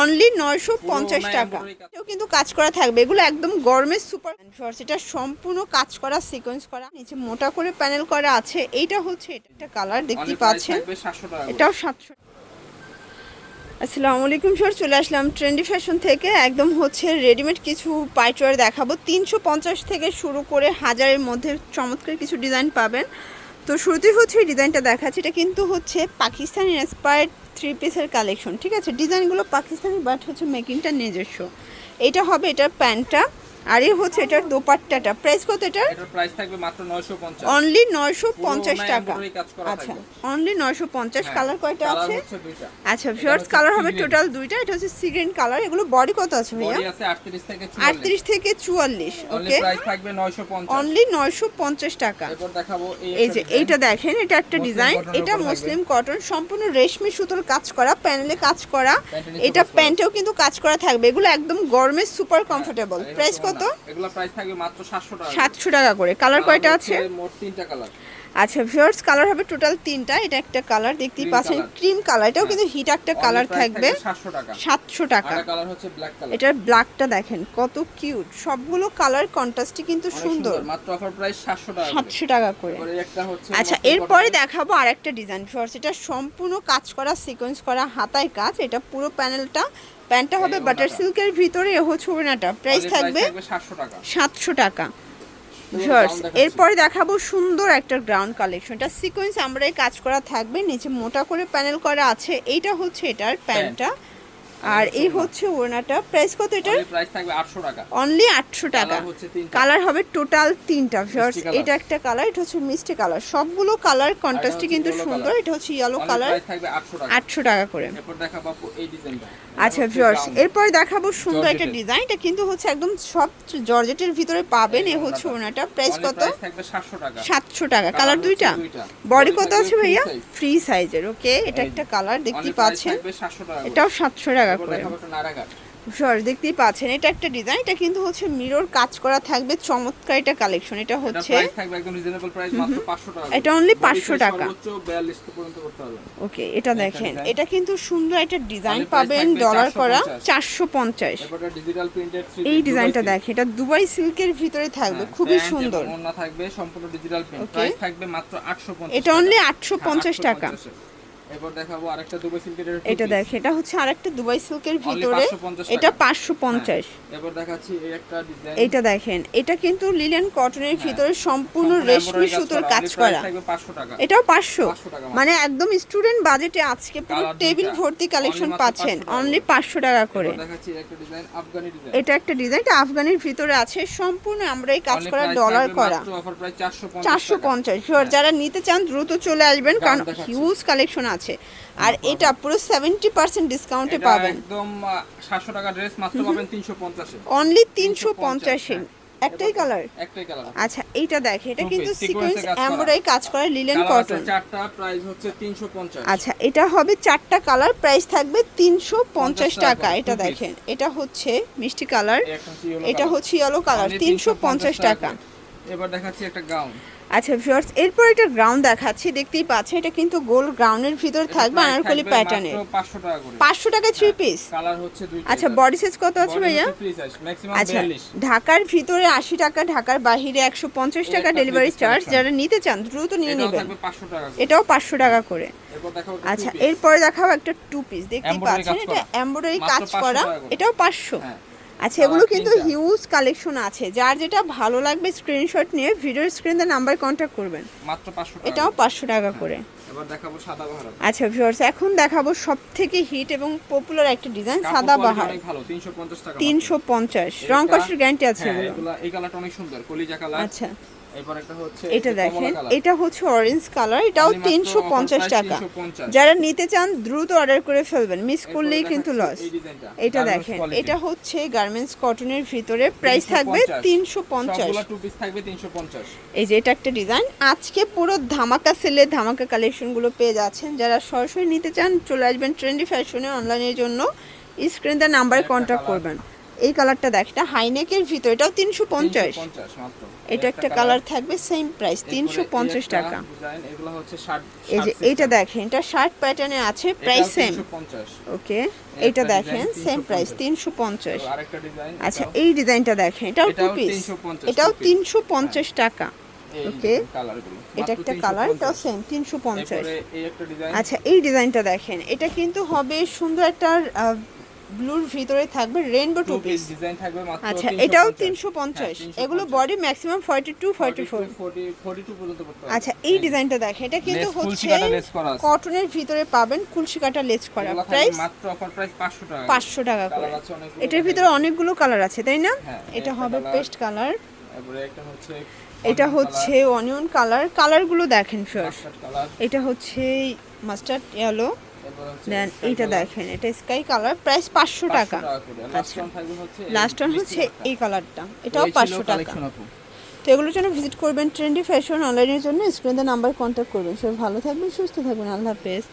Only 950 টাকা। এটাও কিন্তু কাজ করা থাকবে, এগুলো একদম গরমের সুপার শর্টস। এটা সম্পূর্ণ কাজ করা, সিকোয়েন্স করা, নিচে মোটা করে প্যানেল করা আছে। এইটা হচ্ছে এটা একটা কালার দেখতে পাচ্ছেন, এটাও 700। আসসালামু আলাইকুম স্যার, চলে আসলাম ট্রেন্ডি ফ্যাশন থেকে। একদম হচ্ছে রেডিমেড কিছু পাইটওয়ার দেখাবো। 350 থেকে শুরু করে হাজারের মধ্যে চমৎকার কিছু ডিজাইন পাবেন। তো শুরুতেই হচ্ছে এই ডিজাইনটা দেখাচ্ছে, এটা কিন্তু হচ্ছে পাকিস্তানি ইন্সপায়ার্ড 3 পিসের কালেকশন, ঠিক আছে। ডিজাইনগুলো পাকিস্তানি বাট হচ্ছে মেকিংটা নিজস্ব। এটা হবে এটার প্যান্টটা, আর এই হচ্ছে এটার দোপাট্টাটা। প্রাইস কত এটার? এটার প্রাইস থাকবে মাত্র 950, অনলি 950 টাকা। আচ্ছা, অনলি 950। হ্যাঁ, কালার কয়টা আছে? আচ্ছা, এটা শর্টস হচ্ছে কালার হবে sea green। টোটাল দুইটা। এটা হচ্ছে সি গ্রিন কালার। এগুলো বডি কত আছে ভাইয়া? বডি আছে 38 থেকে 38 থেকে 44। অনলি ওকে, প্রাইস থাকবে 950, অনলি 950 টাকা। এরপর দেখাবো এই যে এইটা দেখেন, এটা একটা ডিজাইন। এটা মুসলিম কটন, সম্পূর্ণ রেশমি সুতোর কাজ করা, প্যানেলে কাজ করা। এটা প্যান্টেও কিন্তু কাজ করা থাকবে। এগুলো একদম গরমের সুপার কমফোর্টেবল। প্রাইস কত? এগুলো প্রাইস থাকবে মাত্র 700 টাকা। 700 টাকা করে। কালার কয়টা আছে? মোট 3টা কালার। আচ্ছা ভিউয়ার্স, কালার হবে টোটাল 3টা। এটা একটা কালার দেখতেই পাচ্ছেন, ক্রিম কালার। এটাও কিন্তু হিট একটা কালার থাকবে। 700 টাকা। আর কালার হচ্ছে ব্ল্যাক কালার। এটার ব্ল্যাকটা দেখেন কত কিউট। সবগুলো কালার কন্ট্রাস্টই কিন্তু সুন্দর। মাত্র অফার প্রাইস 700 টাকা। 700 টাকা করে। এবারে একটা হচ্ছে আচ্ছা, এরপরে দেখাবো আরেকটা ডিজাইন ভিউয়ার্স। এটা সম্পূর্ণ কাজ করা, সিকোয়েন্স করা, হাতায় কাজ। এটা পুরো প্যানেলটা, প্যান্টটা হবে বাটার সিল্কের ভিতরে। এ হচ্ছে ওড়নাটা। প্রাইস থাকবে 700 টাকা। 700 টাকা। ভিউয়ার্স, এরপরে দেখাবো সুন্দর একটা গ্রাউন্ড কালেকশন। এটা সিকোয়েন্স আমরাই কাজ করা থাকবে, নিচে মোটা করে প্যানেল করা আছে। এইটা হচ্ছে এটার প্যান্টটা, আর এই হচ্ছে ওড়নাটা। প্রাইস কত এটার? প্রাইস থাকবে 800 টাকা। অনলি 800 টাকা। কালার হবে টোটাল 3টা ভিউয়ার্স। এটা একটা কালার, এটা হচ্ছে মিষ্টি কালার। সবগুলো কালার কন্ট্রাস্টই কিন্তু সুন্দর। এটা হচ্ছে ইয়েলো কালার। প্রাইস থাকবে 800 টাকা করে। এরপর দেখাবো এই ডিজাইনটা। আচ্ছা ভিউয়ার্স, এরপর দেখাবো সুন্দর একটা ডিজাইন। এটা কিন্তু হচ্ছে একদম সব জর্জেটের ভিতরে পাবেন। এ হচ্ছে ওড়নাটা। প্রাইস কত? প্রাইস থাকবে 700 টাকা। 700 টাকা। কালার দুইটা। বডি কত আছে ভাইয়া? ফ্রি সাইজের। ওকে, এটা একটা কালার দেখতে পাচ্ছেন, এটাও 700 টাকা করে। ভিউয়ার্স দেখতেই পাচ্ছেন, এটা একটা ডিজাইন। এটা কিন্তু হচ্ছে মিরর কাজ করা থাকবে, চমৎকার এটা কালেকশন। এটা হচ্ছে প্রাইস থাকবে একদম রিজনেবল প্রাইস, মাত্র 500 টাকা। এটা অনলি 500 টাকা। সর্বোচ্চ 42 পর্যন্ত করতে পারবেন। ওকে, এটা দেখেন, এটা কিন্তু সুন্দর একটা ডিজাইন পাবেন, ডলার করা 450। এবারে ডিজিটাল প্রিন্টেড এই ডিজাইনটা দেখেন, এটা দুবাই সিল্কের ভিতরে থাকবে, খুবই সুন্দর। ওড়না থাকবে সম্পূর্ণ ডিজিটাল প্রিন্ট। প্রাইস থাকবে মাত্র 850। এটা অনলি 850 টাকা। এরপর দেখাবো আরেকটা দুবাই সিল্কের। এটা দেখেন, এটা হচ্ছে আরেকটা দুবাই সিল্কের ভিতরে। এটা 550। এরপর দেখাচ্ছি এই একটা ডিজাইন। এটা দেখেন, এটা কিন্তু লিলেন কটনের ভিতরে সম্পূর্ণ রেশমি সুতোর কাজ করা। এটাও 500। মানে একদম স্টুডেন্ট বাজেটে আজকে পুরো টেবিল ভর্তি কালেকশন পাচ্ছেন অনলি 500 টাকা করে। দেখাচ্ছি একটা ডিজাইন, আফগানি ডিজাইন। এটা একটা ডিজাইন, এটা আফগানির ভিতরে আছে, সম্পূর্ণ আমরা এই কাজ করা, ডলার করা। Offer price 450। যারা নিতে চান দ্রুত চলে আসবেন, কারণ হিউজ কালেকশন আছে। আর এটা পুরো 70% ডিসকাউন্টে পাবেন। একদম 700 টাকা ড্রেস মাত্র পাবেন 350 এ। অনলি 350 এ। একটাই কালার। কালার। আচ্ছা, এইটা দেখে, এটা কিন্তু সিকোয়েন্স এমব্রয়ডারি কাজ করা, লিলেন কটন। চারটা প্রাইস হচ্ছে 350। আচ্ছা, এটা হবে 4টা কালার, প্রাইস থাকবে 350 টাকা। এটা দেখেন, এটা হচ্ছে মিষ্টি কালার, এটা হচ্ছে ইয়েলো কালার, 350 টাকা। এবার দেখাচ্ছি একটা গাউন। আচ্ছা ভিউয়ার্স, এরপর এটা গ্রাউন্ড দেখাচ্ছি, দেখতেই পাচ্ছেন। এটা কিন্তু গোল গ্রাউন্ডের ভিতর থাকবে, আনারকলি প্যাটার্নের। 500 টাকা করে। 500 টাকা 3 পিস। কালার হচ্ছে দুইটা। আচ্ছা, বডি সাইজ কত আছে ভাইয়া? আচ্ছা, ঢাকার ভিতরে 80 টাকা, ঢাকার বাইরে 150 টাকা ডেলিভারি চার্জ। যারা নিতে চান দ্রুত নিয়ে নেবেন। এটাও 500 টাকা করে। আচ্ছা, এরপর দেখাবো একটা 2 পিস। দেখতেই পাচ্ছেন, এটা এমব্রয়ডারি কাজ করা, এটাও 500। আচ্ছা, এগুলো কিন্তু হিউজ কালেকশন আছে। যার যেটা ভালো লাগবে স্ক্রিনশট নিয়ে ভিডিওর স্ক্রিনে নাম্বার কন্ট্যাক্ট করবেন। মাত্র 500 টাকা। এটাও 500 টাকা করে। এবার দেখাবো সাদা বাহার। আচ্ছা ভিউয়ার্স, এখন দেখাবো সবথেকে হিট এবং পপুলার একটা ডিজাইন, সাদা বাহার। অনেক ভালো, 350 টাকা। 350। রং কষের গ্যারান্টি আছে এগুলো। এই কালারটা অনেক সুন্দর, কলিজা কালার। আচ্ছা, এরপর একটা হচ্ছে এটা দেখেন, এটা হচ্ছে অরেঞ্জ কালার, এটাও 350 টাকা। যারা নিতে চান দ্রুত অর্ডার করে ফেলবেন, মিস করলেই কিন্তু লস। এটা দেখেন, এটা হচ্ছে গার্মেন্টস কটনের ভিতরে, প্রাইস থাকবে 350। সবগুলো টু পিস থাকবে 350। এই যে এটা একটা ডিজাইন। আজকে পুরো ধামাকা সেলে ধামাকা কালেকশনগুলো পেয়ে যাচ্ছেন। যারা সরাসরি নিতে চান চলে আসবেন ট্রেন্ডি ফ্যাশনে অনলাইনের জন্য, স্ক্রিনে নাম্বারে কন্ট্যাক্ট করবেন। এই কালারটা দেখ, এটা হাইনেকের ভিতর, এটাও 350। 350 মাত্র। এটা একটা কালার থাকবে, সেম প্রাইস 350 টাকা। ডিজাইন এগুলো হচ্ছে শার্ট, এই যে এইটা দেখেন, এটা শার্ট প্যাটার্নে আছে, প্রাইস সেম। 350। ওকে, এটা দেখেন সেম প্রাইস 350। আরেকটা ডিজাইন, আচ্ছা এই ডিজাইনটা দেখেন, এটাও টু পিস, 350, এটাও 350 টাকা। ওকে, কালারগুলো এটা একটা কালার, এটাও সেম 350। এরপরে এই একটা ডিজাইন। আচ্ছা এই ডিজাইনটা দেখেন, এটা কিন্তু হবে সুন্দর একটা ব্লুর ভিতরে থাকবে রেইনবো টু পিস ডিজাইন থাকবে মাত্র। আচ্ছা এটাও 350। এগুলো বডি ম্যাক্সিমাম 42 44। 42 পর্যন্ত পড়তে পারবে। আচ্ছা এই ডিজাইনটা দেখেন, এটা কিন্তু হচ্ছে কটনের ভিতরে পাবেন, কুলশি কাটা লেস করা। প্রাইস মাত্র অফার প্রাইস 500 টাকা। 500 টাকা করে। এটার ভিতরে অনেকগুলো কালার আছে তাই না? এটা হবে পেস্ট কালার, তারপরে একটা হচ্ছে এটা হচ্ছে অনিয়ন কালার। কালারগুলো দেখেন ফ্রেন্ডস, এটা হচ্ছে মাস্টার্ড ইয়েলো, দেন এইটা দেখেন, এটা স্কাই কালার, প্রাইস 500 টাকা। আচ্ছা লাস্ট ওয়ান হচ্ছে এই কালারটা, এটাও 500 টাকা। তো এগুলোর জন্য ভিজিট করবেন ট্রেন্ডি ফ্যাশন অনলাইনের জন্য, স্ক্রিনে নাম্বার কন্ট্যাক্ট করবেন। সবাই ভালো থাকবেন, সুস্থ থাকবেন, আল্লাহ হাফেজ।